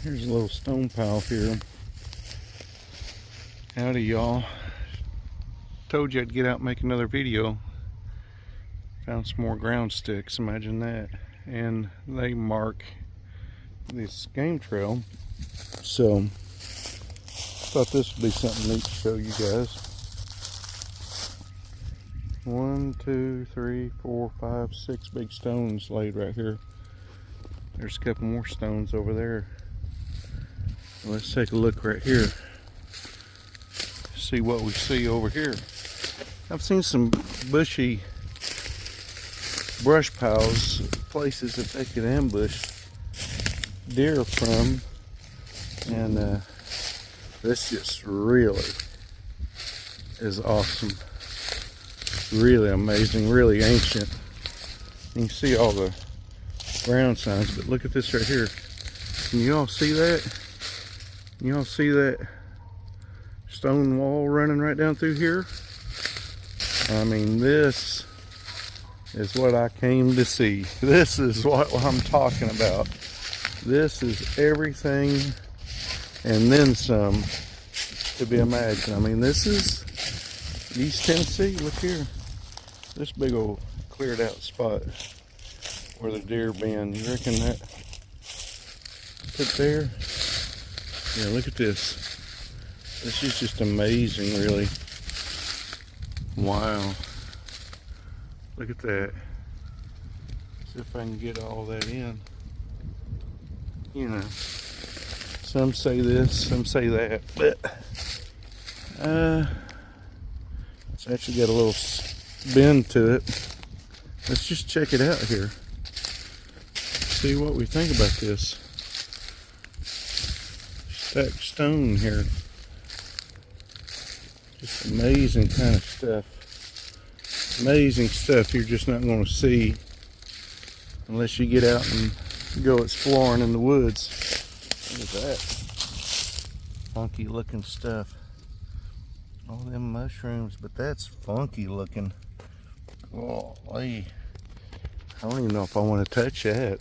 Here's a little stone pile here. Howdy, y'all. Told you I'd get out and make another video. Found some more ground sticks, imagine that. And they mark this game trail. So, thought this would be something neat to show you guys. 1, 2, 3, 4, 5, 6 big stones laid right here. There's a couple more stones over there. Let's take a look right here. See what we see over here. I've seen some bushy brush piles, places that they could ambush deer from, and this just really is awesome. Really amazing, really ancient. You can see all the ground signs, but look at this right here. Can you all see that? You all see that stone wall running right down through here? I mean, this is what I came to see. This is what I'm talking about. This is everything and then some to be imagined. I mean, this is East Tennessee. Look here. This big old cleared out spot where the deer been. You reckon that put there? Yeah, look at this. This is just amazing, really. Wow. Look at that. See if I can get all that in. You know, some say this, some say that, but it's actually got a little bend to it. Let's just check it out here. See what we think about this. Stacked stone here. Just amazing kind of stuff. Amazing stuff you're just not going to see unless you get out and go exploring in the woods. Look at that. Funky looking stuff. All them mushrooms, but that's funky looking. Oh, I don't even know if I want to touch that.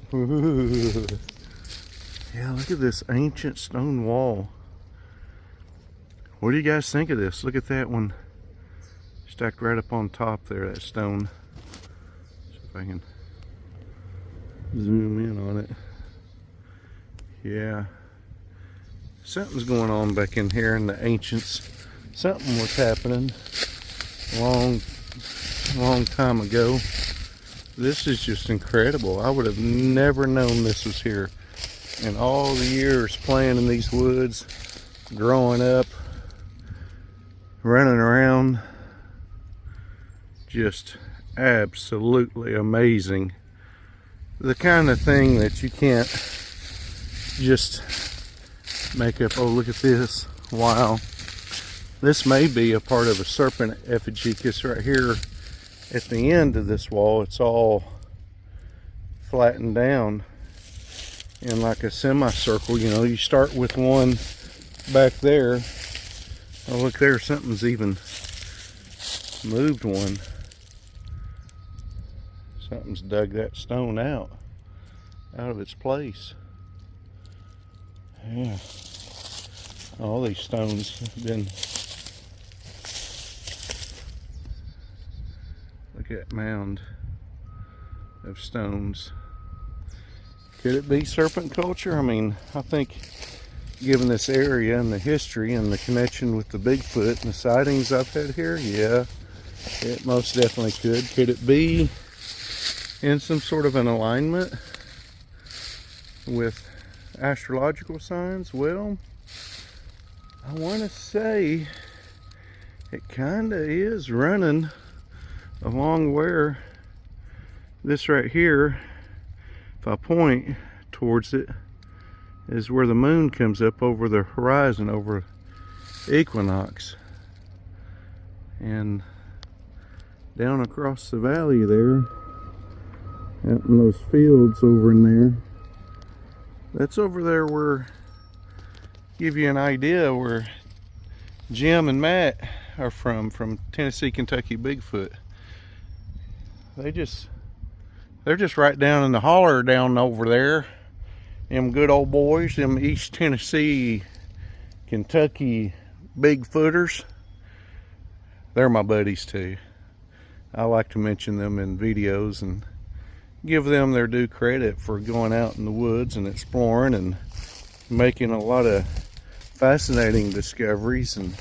Yeah, look at this ancient stone wall. What do you guys think of this? Look at that one stacked right up on top there, that stone. See if I can zoom in on it. Yeah. Something's going on back in here in the ancients. Something was happening long time ago. This is just incredible. I would have never known this was here. In all the years playing in these woods, growing up, running around, just absolutely amazing. The kind of thing that you can't just make up. Oh, look at this. Wow. This may be a part of a serpent effigy, because right here at the end of this wall, it's all flattened down in like a semicircle. You know, you start with one back there. Oh, look there, something's even moved one. Something's dug that stone out of its place. Yeah. All these stones have been. Look at that mound of stones. Could it be serpent culture? I mean, I think given this area and the history and the connection with the Bigfoot and the sightings I've had here, yeah, it most definitely could. Could it be in some sort of an alignment with astrological signs? Well, I want to say it kind of is running along where this right here, if I point towards it, is where the moon comes up over the horizon, over equinox. And down across the valley there, out in those fields over in there, that's over there where, give you an idea where Jim and Matt are from Tennessee, Kentucky Bigfoot. They're just right down in the holler down over there. Them good old boys, them East Tennessee, Kentucky Bigfooters. They're my buddies too. I like to mention them in videos and give them their due credit for going out in the woods and exploring and making a lot of fascinating discoveries and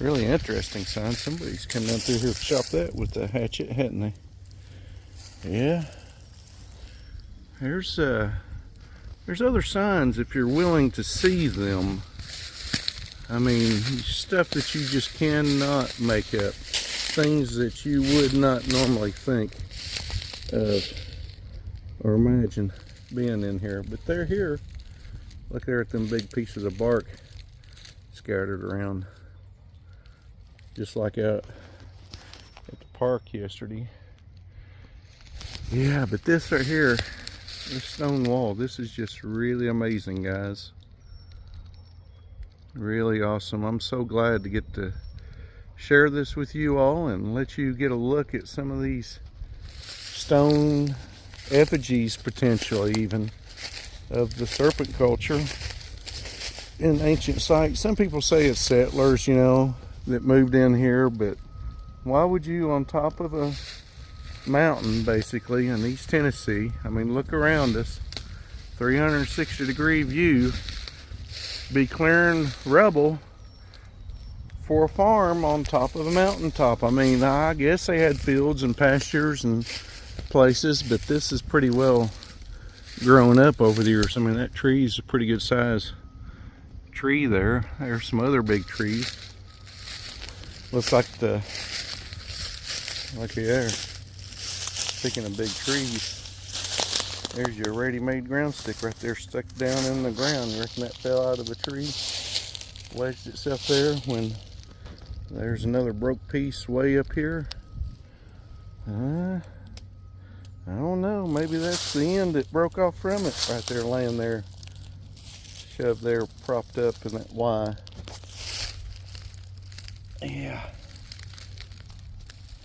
really interesting signs. Somebody's come down through here to chop that with a hatchet, hadn't they? Yeah. There's other signs if you're willing to see them. I mean, stuff that you just cannot make up. Things that you would not normally think of or imagine being in here. But they're here. Look there at them big pieces of bark scattered around. Just like out at the park yesterday. Yeah, but this right here, this stone wall, this is just really amazing, guys. Really awesome. I'm so glad to get to share this with you all and let you get a look at some of these stone effigies, potentially even, of the serpent culture in ancient sites. Some people say it's settlers, you know, that moved in here, but why would you on top of a mountain, basically, in East Tennessee? I mean, look around us, 360-degree view, be clearing rubble for a farm on top of a mountaintop. I mean, I guess they had fields and pastures and places, but this is pretty well grown up over the years. I mean, that tree is a pretty good size tree there. There's some other big trees. Looks like looky there. Speaking of big trees, there's your ready-made ground stick right there stuck down in the ground. You reckon that fell out of the tree, wedged itself there, when there's another broke piece way up here? I don't know, maybe that's the end that broke off from it right there, laying there, shoved there, propped up in that Y.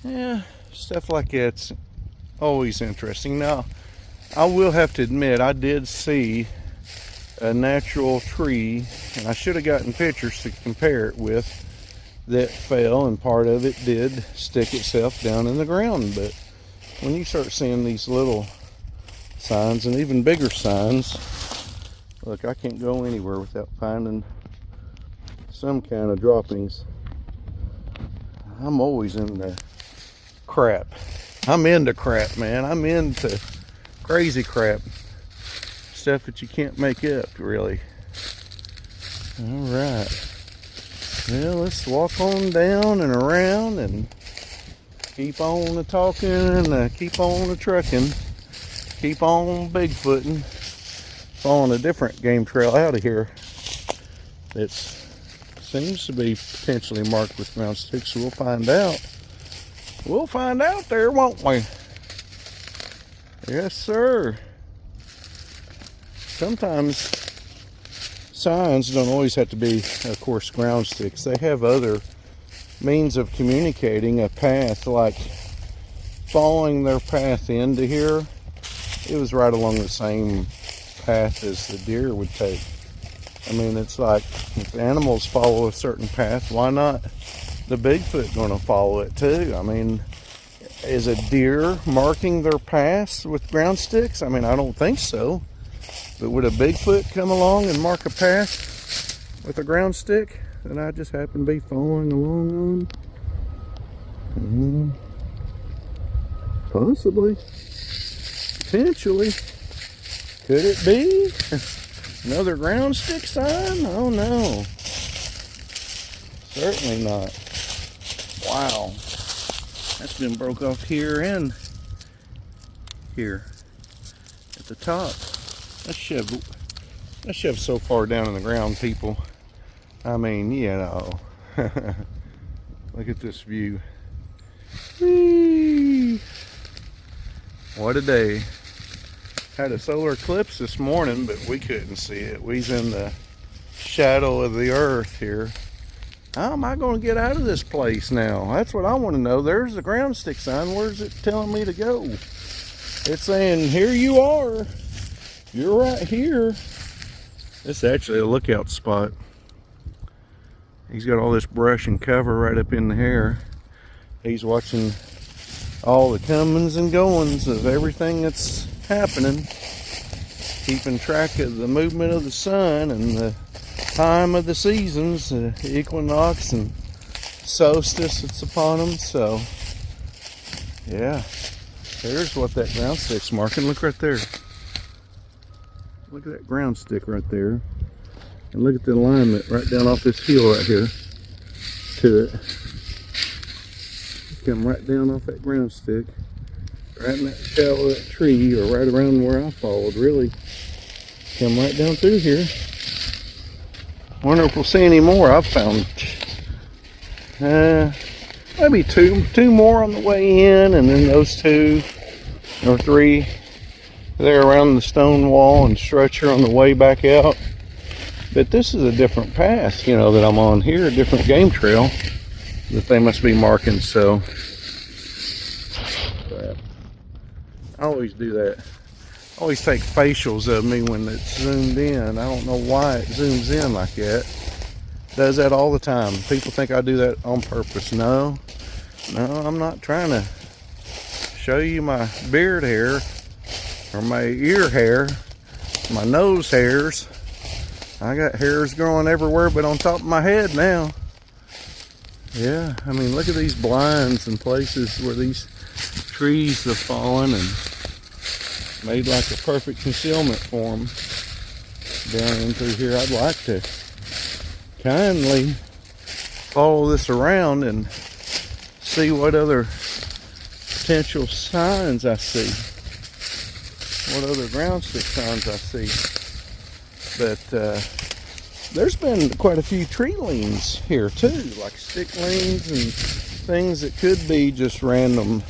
Yeah, stuff like that's always interesting. Now, I will have to admit, I did see a natural tree, and I should have gotten pictures to compare it with, that fell, and part of it did stick itself down in the ground. But when you start seeing these little signs and even bigger signs, look, I can't go anywhere without finding some kind of droppings. I'm always into crap. I'm into crap, man. I'm into crazy crap. Stuff that you can't make up, really. Alright. Well, let's walk on down and around and keep on the talking and keep on the trucking. Keep on Bigfooting. Following a different game trail out of here. It seems to be potentially marked with ground sticks, so we'll find out. We'll find out there, won't we? Yes, sir. Sometimes signs don't always have to be, of course, ground sticks. They have other means of communicating a path, like following their path into here. It was right along the same path as the deer would take. I mean, it's like if animals follow a certain path, why not the Bigfoot going to follow it too? I mean, is a deer marking their paths with ground sticks? I mean, I don't think so. But would a Bigfoot come along and mark a path with a ground stick that I just happen to be following along on? Possibly. Potentially. Could it be another ground stick sign? Oh no. Certainly not. Wow. That's been broke off here and here at the top. That's shoved so far down in the ground, people. I mean, you know. Look at this view. Whee! What a day. Had a solar eclipse this morning, but we couldn't see it. We's in the shadow of the earth here. How am I going to get out of this place now? That's what I want to know. There's the ground stick sign. Where's it telling me to go? It's saying, here you are. You're right here. It's actually a lookout spot. He's got all this brush and cover right up in the hair. He's watching all the comings and goings of everything that's happening, keeping track of the movement of the sun and the time of the seasons, the equinox and solstice that's upon them. So yeah, there's what that ground stick's marking. Look right there. Look at that ground stick right there, and look at the alignment right down off this hill right here to it. Come right down off that ground stick, right in that shadow of that tree, or right around where I followed, really. Come right down through here. Wonder if we'll see any more. I've found maybe two more on the way in, and then those 2 or 3 there around the stone wall and structure on the way back out. But this is a different path, you know, that I'm on here, a different game trail that they must be marking. So I always do that. I always take facials of me when it's zoomed in. I don't know why it zooms in like that. It does that all the time. People think I do that on purpose. No, I'm not trying to show you my beard hair or my ear hair, my nose hairs. I got hairs growing everywhere but on top of my head now. Yeah, I mean, look at these blinds and places where these trees have fallen and made like a perfect concealment for them down in through here. I'd like to kindly follow this around and see what other potential signs I see, what other ground stick signs I see. But there's been quite a few tree leans here too, like stick leans and things that could be just random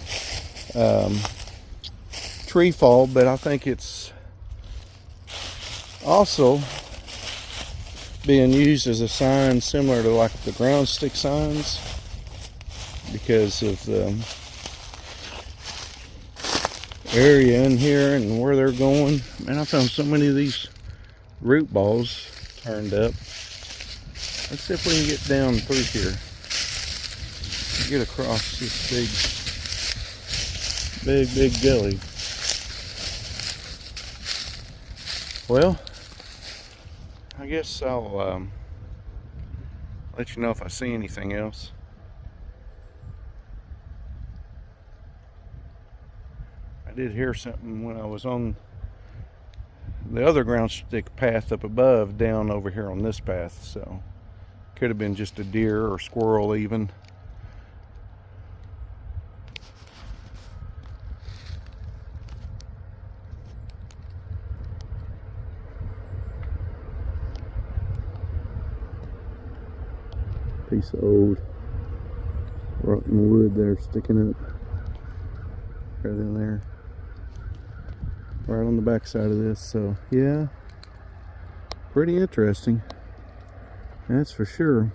tree fall, but I think it's also being used as a sign similar to like the ground stick signs because of the area in here and where they're going. Man, I found so many of these root balls turned up. Let's see if we can get down through here, get across this big gully. Well, I guess I'll let you know if I see anything else. I did hear something when I was on the other ground stick path up above, down over here on this path, so could have been just a deer or squirrel even. Piece of old rotten wood there sticking up right in there, right on the back side of this. So yeah, pretty interesting, that's for sure.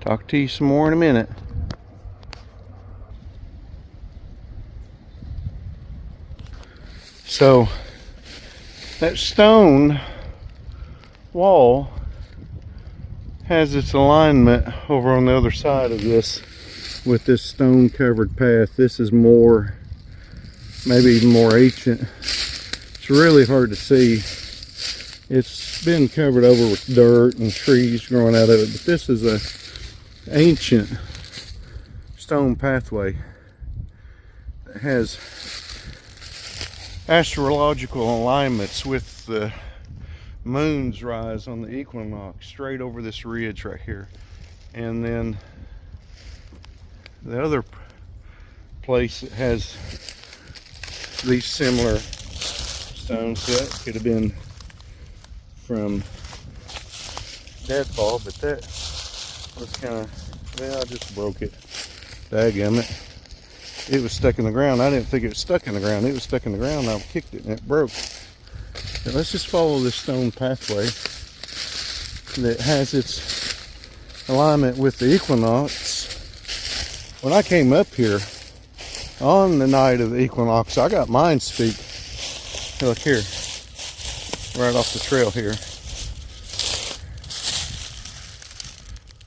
Talk to you some more in a minute. So that stone wall has its alignment over on the other side of this with this stone covered path. This is more, maybe even more ancient. It's really hard to see. It's been covered over with dirt and trees growing out of it, but this is a ancient stone pathway that has astrological alignments with the moon's rise on the equinox straight over this ridge right here. And then the other place that has these similar stones, that could have been from deadfall, but that was kind of, well, I just broke it. Dadgummit. It was stuck in the ground. I didn't think it was stuck in the ground. It was stuck in the ground. I kicked it and it broke. But let's just follow this stone pathway that has its alignment with the equinox. When I came up here, On the night of the equinox, I got mine speak. Look here, right off the trail here.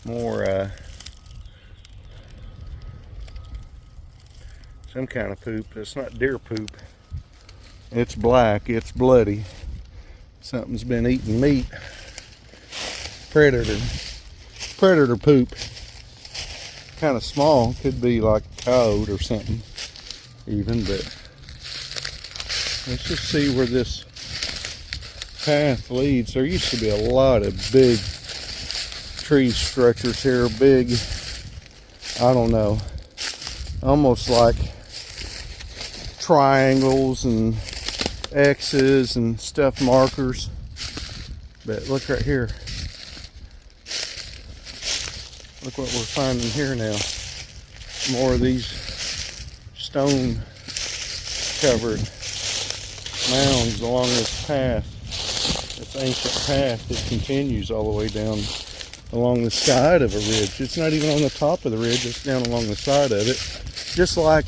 More some kind of poop. It's not deer poop. It's black, it's bloody. Something's been eating meat. Predator poop. Kind of small, could be like a coyote or something even, but let's just see where this path leads. There used to be a lot of big tree structures here, big, I don't know, almost like triangles and X's and stuff, markers. But look right here. Look what we're finding here now. More of these stone covered mounds along this path. This ancient path that continues all the way down along the side of a ridge. It's not even on the top of the ridge, it's down along the side of it. Just like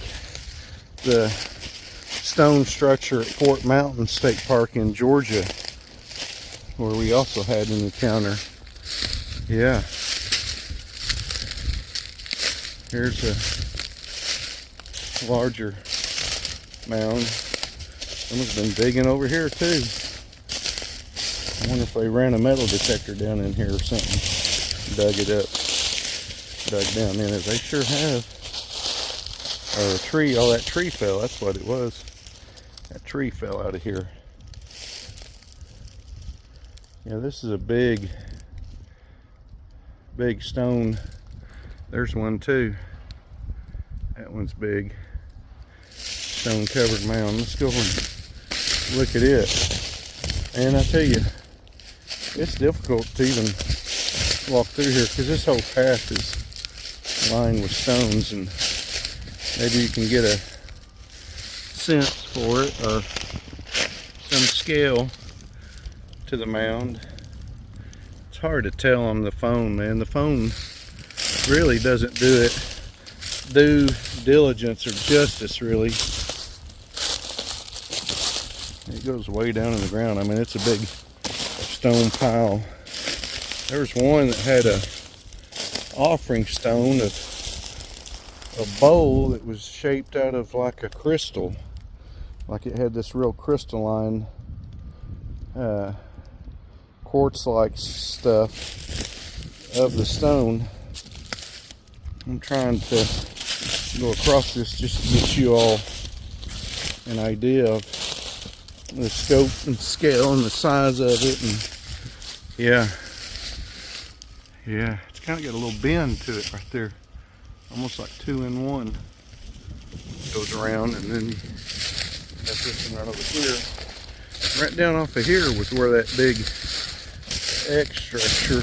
the stone structure at Fort Mountain State Park in Georgia, where we also had an encounter. Yeah. Here's a larger mound. Someone's been digging over here too. I wonder if they ran a metal detector down in here or something. Dug it up. Dug down in it. They sure have. Or a tree. Oh, that tree fell. That's what it was. That tree fell out of here. Yeah, this is a big stone. There's one too. That one's big. Stone covered mound. Let's go over and look at it. And I tell you, it's difficult to even walk through here because this whole path is lined with stones, and maybe you can get a sense for it or some scale to the mound. It's hard to tell on the phone, man. The phone really doesn't do due diligence or justice, really. It goes way down in the ground. I mean, it's a big stone pile. There was one that had a offering stone of a bowl that was shaped out of like a crystal, like it had this real crystalline quartz-like stuff of the stone. I'm trying to go across this just to get you all an idea of the scope and scale and the size of it. And yeah, it's kind of got a little bend to it right there, almost like 2 in 1. Goes around, and then you got this one right over here. Right down off of here was where that big X structure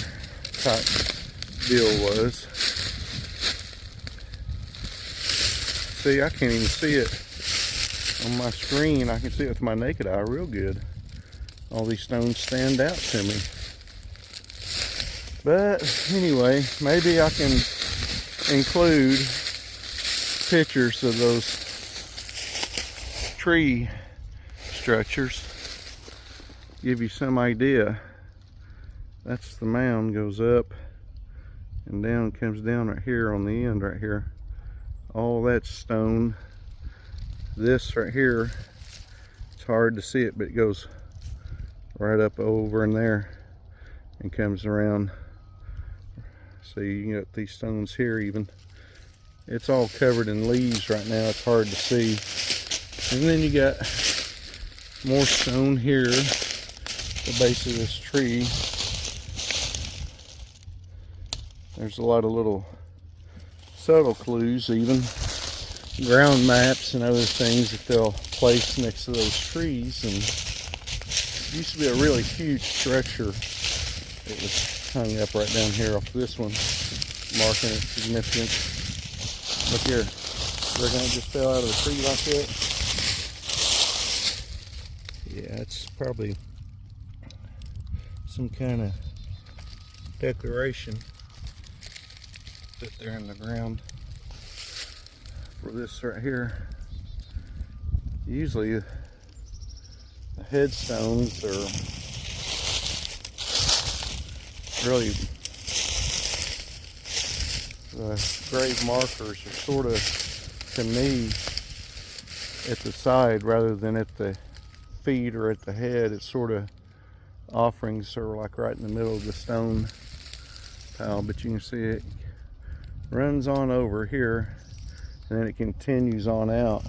type deal was. See, I can't even see it on my screen. I can see it with my naked eye real good. All these stones stand out to me. But anyway, maybe I can include pictures of those tree structures, give you some idea. That's the mound, goes up and down, comes down right here on the end right here. All that's stone. This right here, it's hard to see it, but it goes right up over in there and comes around. So you got these stones here even. It's all covered in leaves right now, it's hard to see. And then you got more stone here at the base of this tree. There's a lot of little subtle clues, even ground maps and other things that they'll place next to those trees. And it used to be a really huge structure. It was hung up right down here off this one, marking its significance. Look here, reckon it just fell out of the tree like that? Yeah, it's probably some kind of decoration put there in the ground for this right here. usually the headstones are really, the grave markers are sort of, to me, at the side rather than at the feet or at the head. It's sort of, offerings are like right in the middle of the stone pile, but you can see it runs on over here and then it continues on out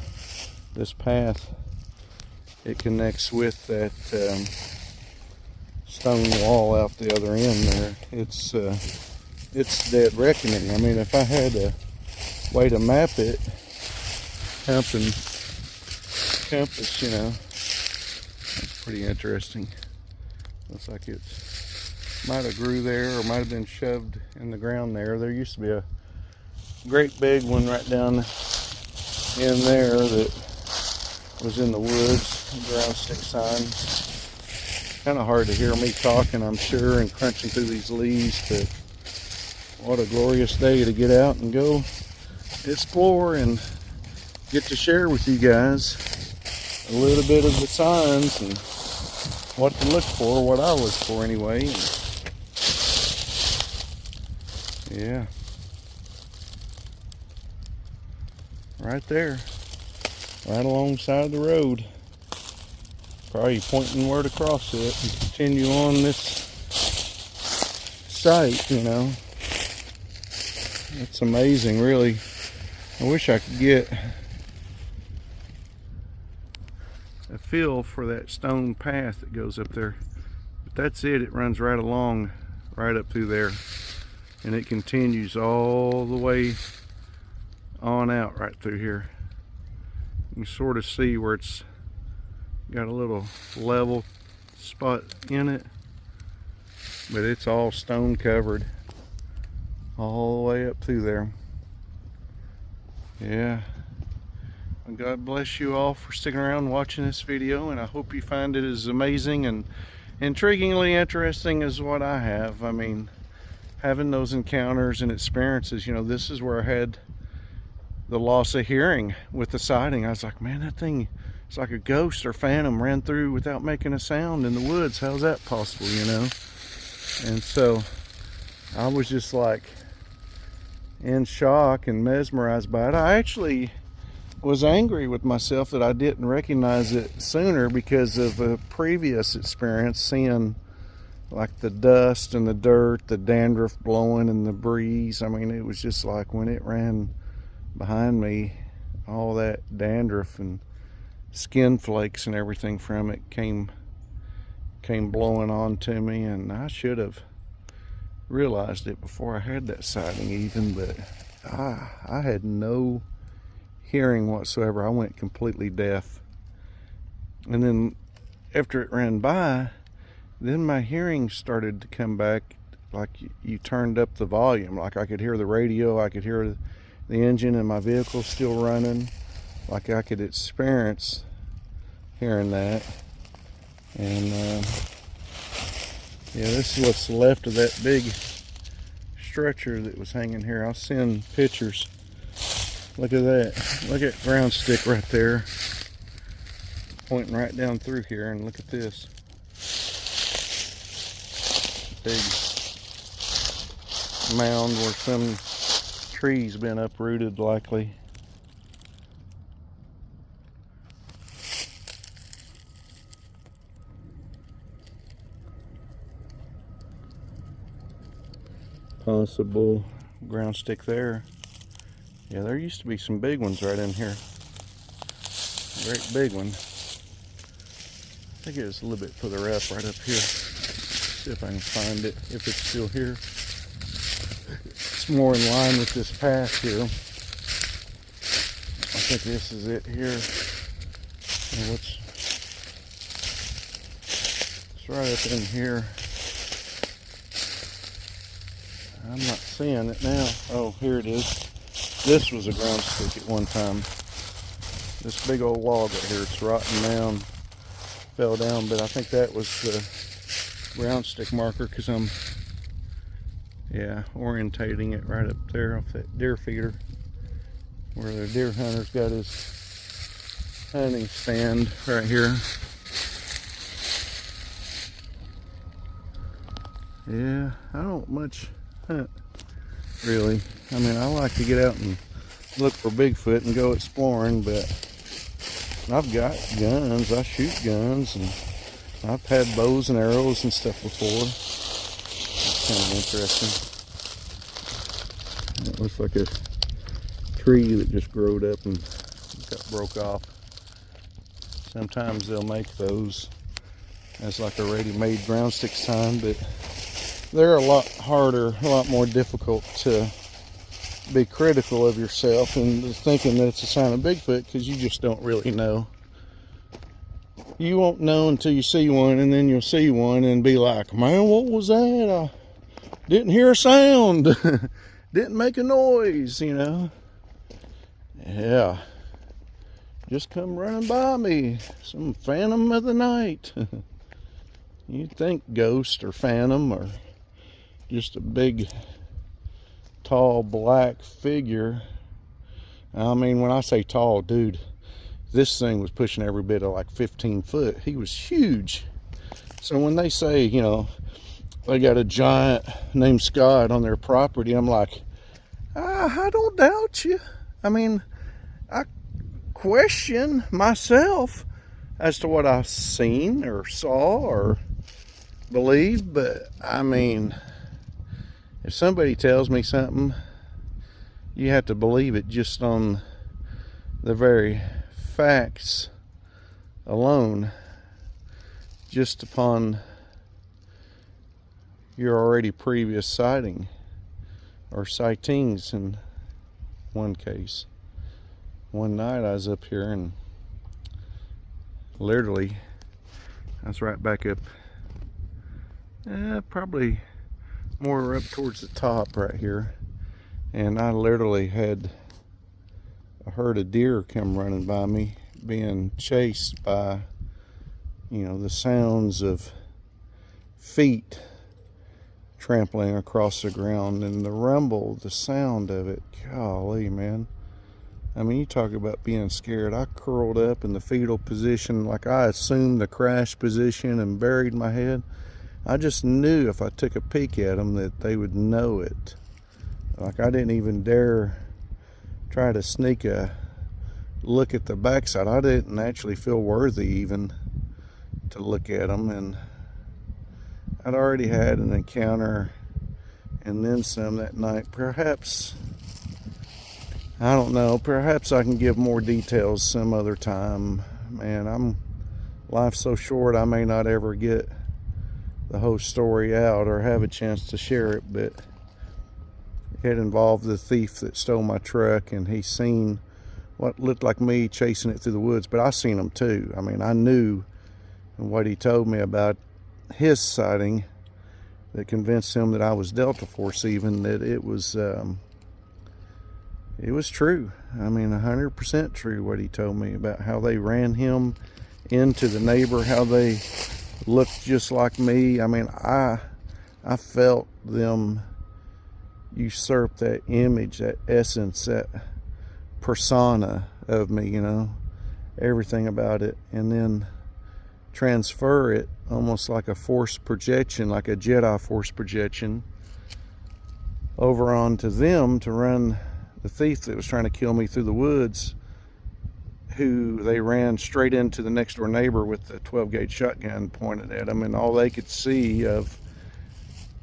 this path. It connects with that stone wall out the other end there. It's dead reckoning. I mean, if I had a way to map it, compass, you know, that's pretty interesting. Looks like it might have grew there or might have been shoved in the ground there. There used to be a great big one right down in there that was in the woods, ground stick sign. Kind of hard to hear me talking, I'm sure, and crunching through these leaves, but what a glorious day to get out and go explore and get to share with you guys a little bit of the signs and what to look for, what I look for anyway. Yeah. Right there. Right alongside the road. Probably pointing where to cross it and continue on this site, you know. It's amazing, really. I wish I could get a feel for that stone path that goes up there, but that's it. It runs right along, right up through there, and it continues all the way on out right through here. You can sort of see where it's got a little level spot in it, but it's all stone covered all the way up through there. Yeah. God bless you all for sticking around watching this video, and I hope you find it as amazing and intriguingly interesting as what I have. I mean, having those encounters and experiences, you know, this is where I had the loss of hearing with the sighting. I was like, man, that thing, it's like a ghost or phantom ran through without making a sound in the woods. How's that possible, you know? And so I was just like in shock and mesmerized by it. I actually was angry with myself that I didn't recognize it sooner because of a previous experience, seeing like the dust and the dirt, the dandruff blowing and the breeze. I mean, it was just like when it ran behind me, all that dandruff and skin flakes and everything from it came blowing on to me, and I should have realized it before I had that sighting even, but I had no hearing whatsoever. I went completely deaf. And then after it ran by, then my hearing started to come back, like you turned up the volume. Like I could hear the radio, I could hear the engine in my vehicle still running. Like I could experience hearing that. And yeah, this is what's left of that big stretcher that was hanging here. I'll send pictures. Look at that. Look at ground stick right there, pointing right down through here. And look at this big mound where some tree's been uprooted, likely. Possible ground stick there. Yeah, there used to be some big ones right in here. Great big one. I think it was a little bit further up, right up here. See if I can find it, if it's still here. It's more in line with this path here. I think this is it here. And it's right up in here. I'm not seeing it now. Oh, here it is. This was a ground stick at one time. This big old log right here, it's rotting down, fell down, but I think that was the ground stick marker because I'm, yeah, orientating it right up there off that deer feeder where the deer hunter's got his hunting stand right here. Yeah, I don't much hunt, really. I mean, I like to get out and look for Bigfoot and go exploring, but I've got guns. I shoot guns, and I've had bows and arrows and stuff before. It's kind of interesting. It looks like a tree that just growed up and broke off. Sometimes they'll make those as like a ready-made ground stick sign, but they're a lot harder, a lot more difficult to be critical of yourself and thinking that it's a sign of Bigfoot, because you just don't really know. You won't know until you see one, and then you'll see one and be like, man, what was that? I didn't hear a sound. Didn't make a noise, you know. Yeah. Just come running by me. Some phantom of the night. You'd think ghost or phantom or just a big, tall, black figure. I mean, when I say tall, dude, this thing was pushing every bit of like 15 foot. He was huge. So when they say, you know, they got a giant named Scott on their property, I'm like, I don't doubt you. I mean, I question myself as to what I've seen or saw or believed, but I mean, if somebody tells me something, you have to believe it just on the very facts alone, just upon your already previous sighting or sightings. In one case, one night I was up here and literally I was right back up, probably more up towards the top right here, and I literally had a herd of deer come running by me, being chased by, you know, the sounds of feet trampling across the ground and the rumble, the sound of it. Golly, man. I mean, you talk about being scared. I curled up in the fetal position, like I assumed the crash position, and buried my head. I just knew if I took a peek at them that they would know it. Like, I didn't even dare try to sneak a look at the backside. I didn't actually feel worthy even to look at them, and I'd already had an encounter and then some that night. Perhaps, I don't know, perhaps I can give more details some other time. Man, life's so short, I may not ever get the whole story out or have a chance to share it, but it involved the thief that stole my truck, and he seen what looked like me chasing it through the woods, but I seen him too. I mean, I knew, and what he told me about his sighting that convinced him that I was Delta Force, even, that it was true. I mean, 100% true what he told me about how they ran him into the neighbor, how they looked just like me. I mean, I felt them usurp that image, that essence, that persona of me, you know, everything about it, and then transfer it almost like a force projection, like a Jedi force projection, over onto them to run the thief that was trying to kill me through the woods, who they ran straight into the next door neighbor with the 12-gauge shotgun pointed at them, and all they could see of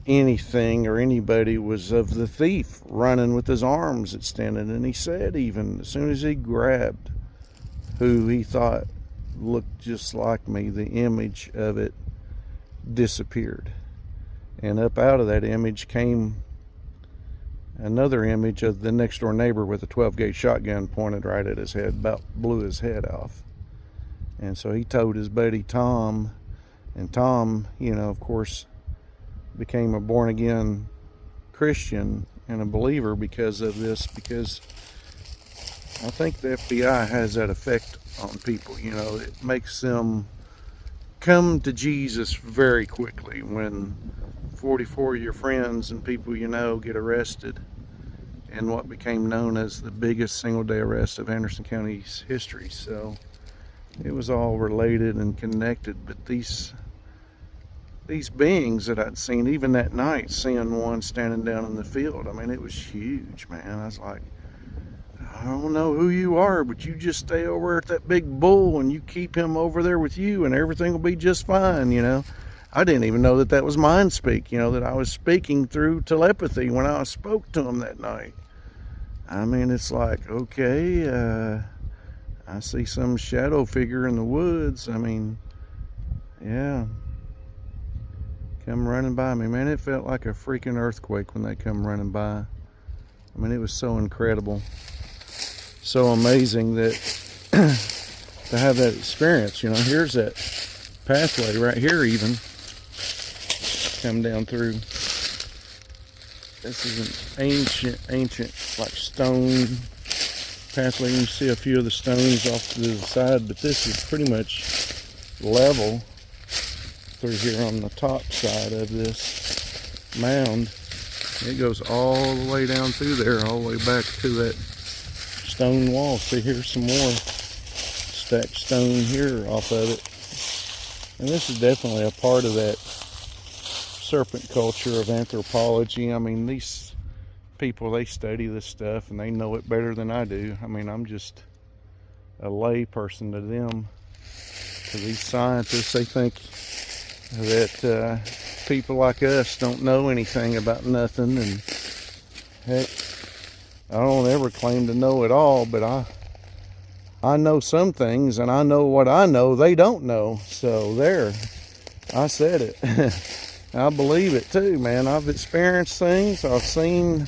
anything or anybody was of the thief running with his arms extended. And he said, even as soon as he grabbed who he thought looked just like me, the image of it disappeared, and up out of that image came another image of the next door neighbor with a 12-gauge shotgun pointed right at his head, about blew his head off. And so he told his buddy Tom, and Tom, you know, of course, became a born-again Christian and a believer because of this, because I think the FBI has that effect on people. You know, it makes them come to Jesus very quickly when 44 of your friends and people you know get arrested in what became known as the biggest single-day arrest of Anderson County's history. So it was all related and connected. But these beings that I'd seen, even that night, seeing one standing down in the field, I mean, it was huge, man. I was like, I don't know who you are, but you just stay over at that big bull and you keep him over there with you and everything will be just fine, you know. I didn't even know that that was mind speak, you know, that I was speaking through telepathy when I spoke to him that night. I mean, it's like, okay, I see some shadow figure in the woods. I mean, yeah. Come running by me, man. It felt like a freaking earthquake when they come running by. I mean, it was so incredible, so amazing that to have that experience. You know, here's that pathway right here, even come down through. This is an ancient like stone pathway. You can see a few of the stones off to the side, but this is pretty much level through here on the top side of this mound. It goes all the way down through there, all the way back to that stone wall. See, here's some more stacked stone here off of it. And this is definitely a part of that serpent culture of anthropology. I mean, these people, they study this stuff and they know it better than I do. I mean, I'm just a lay person to them. To these scientists, they think that people like us don't know anything about nothing, and heck, I don't ever claim to know it all, but I know some things, and I know what I know they don't know. So there, I said it. I believe it too, man. I've experienced things. I've seen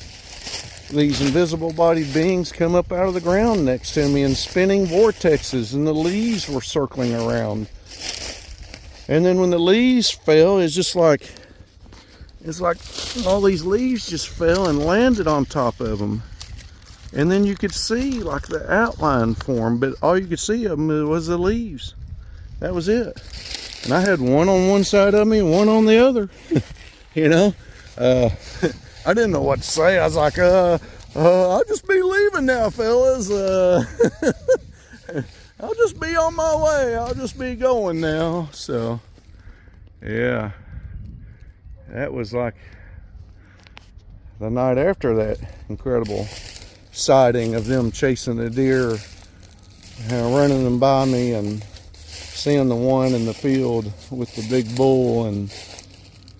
these invisible bodied beings come up out of the ground next to me in spinning vortexes, and the leaves were circling around. And then when the leaves fell, it's like all these leaves just fell and landed on top of them. And then you could see like the outline form, but all you could see of them was the leaves. That was it. And I had one on one side of me and one on the other. You know, I didn't know what to say. I was like, I'll just be leaving now, fellas. I'll just be on my way. I'll just be going now. So, yeah, that was like the night after that incredible sighting of them chasing the deer, running them by me, and seeing the one in the field with the big bull. And,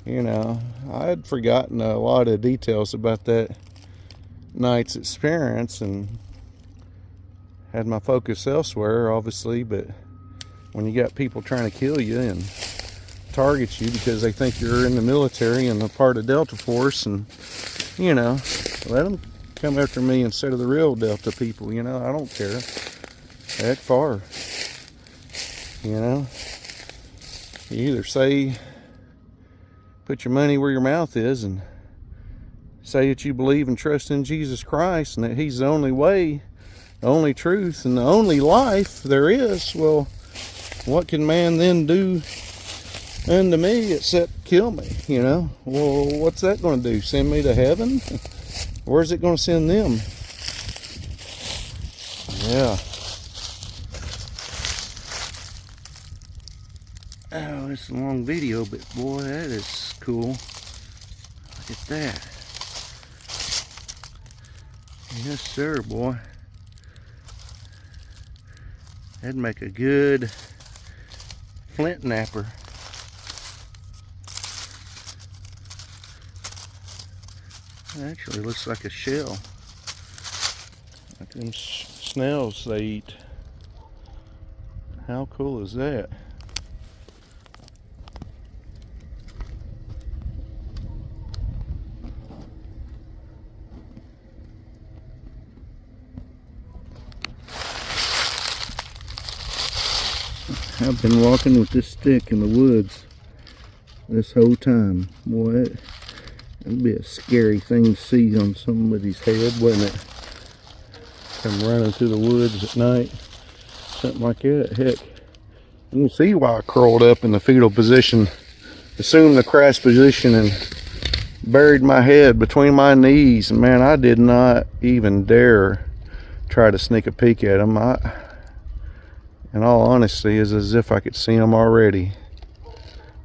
you know, I had forgotten a lot of details about that night's experience and had my focus elsewhere, obviously. But when you got people trying to kill you and target you because they think you're in the military and a part of Delta Force, and, you know, let them come after me instead of the real Delta people. You know, I don't care. Heck, far. You know, you either say, put your money where your mouth is and say that you believe and trust in Jesus Christ and that He's the only way, the only truth, and the only life there is. Well, what can man then do unto me except kill me? You know, well, what's that going to do? Send me to heaven? Where's it going to send them? Yeah. Oh, it's a long video, but boy, that is cool. Look at that. Yes, sir, boy. That'd make a good flint napper. It actually looks like a shell. Like them snails they eat. How cool is that? I've been walking with this stick in the woods this whole time. Boy, that'd be a scary thing to see on somebody's head, wouldn't it? Come running through the woods at night, something like that. Heck, you can see why I curled up in the fetal position, assumed the crash position, and buried my head between my knees. And man, I did not even dare try to sneak a peek at them. in all honesty, is as if I could see them already.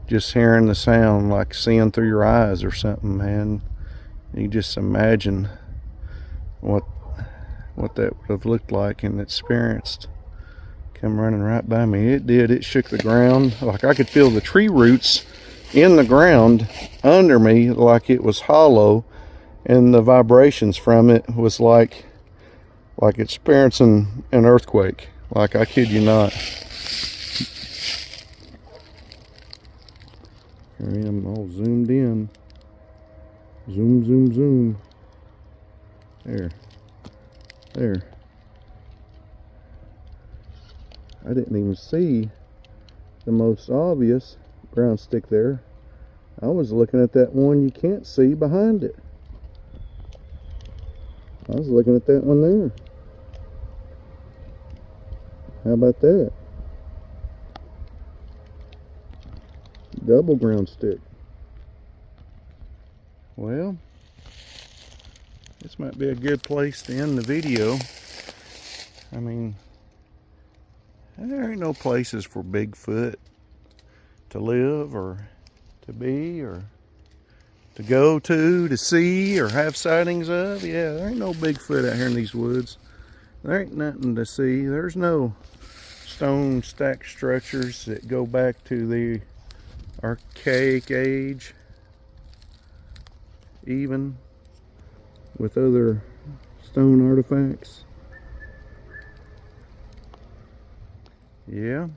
Just hearing the sound, like seeing through your eyes or something, man. You just imagine what that would have looked like and experienced. Come running right by me. It did. It shook the ground. Like I could feel the tree roots in the ground under me, like it was hollow, and the vibrations from it was like experiencing an earthquake. Like, I kid you not. Here I am, all zoomed in. Zoom, zoom, zoom. There. I didn't even see the most obvious ground stick there. I was looking at that one you can't see behind it. I was looking at that one there. How about that? Double ground stick. Well, this might be a good place to end the video. I mean, there ain't no places for Bigfoot to live or to be or to go to see or have sightings of. Yeah, there ain't no Bigfoot out here in these woods. There ain't nothing to see. There's no stone stack structures that go back to the Archaic age, even with other stone artifacts. Yeah.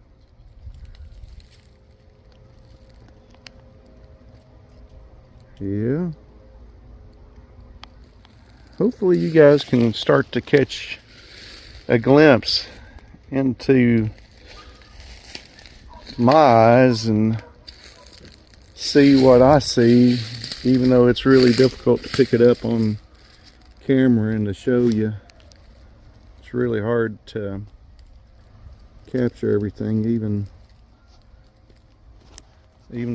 Hopefully you guys can start to catch a glimpse into my eyes and see what I see, even though it's really difficult to pick it up on camera and to show you. It's really hard to capture everything. Even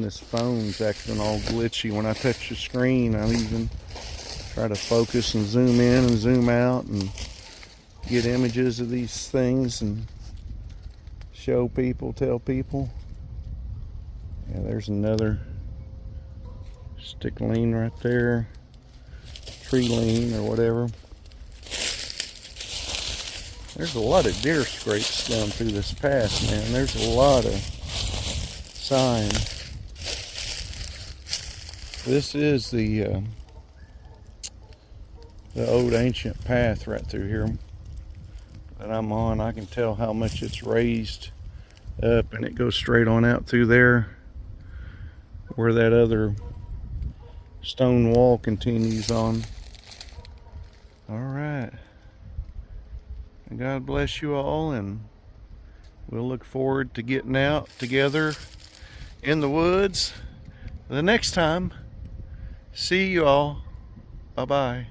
this phone's acting all glitchy when I touch the screen. I even try to focus and zoom in and zoom out and get images of these things and show people, tell people. Yeah, there's another stick lean right there, tree lean or whatever. There's a lot of deer scrapes down through this path, man. There's a lot of sign. This is the old ancient path right through here that I'm on. I can tell how much it's raised up, and it goes straight on out through there where that other stone wall continues on. All right. And God bless you all, and we'll look forward to getting out together in the woods the next time. See you all. Bye-bye.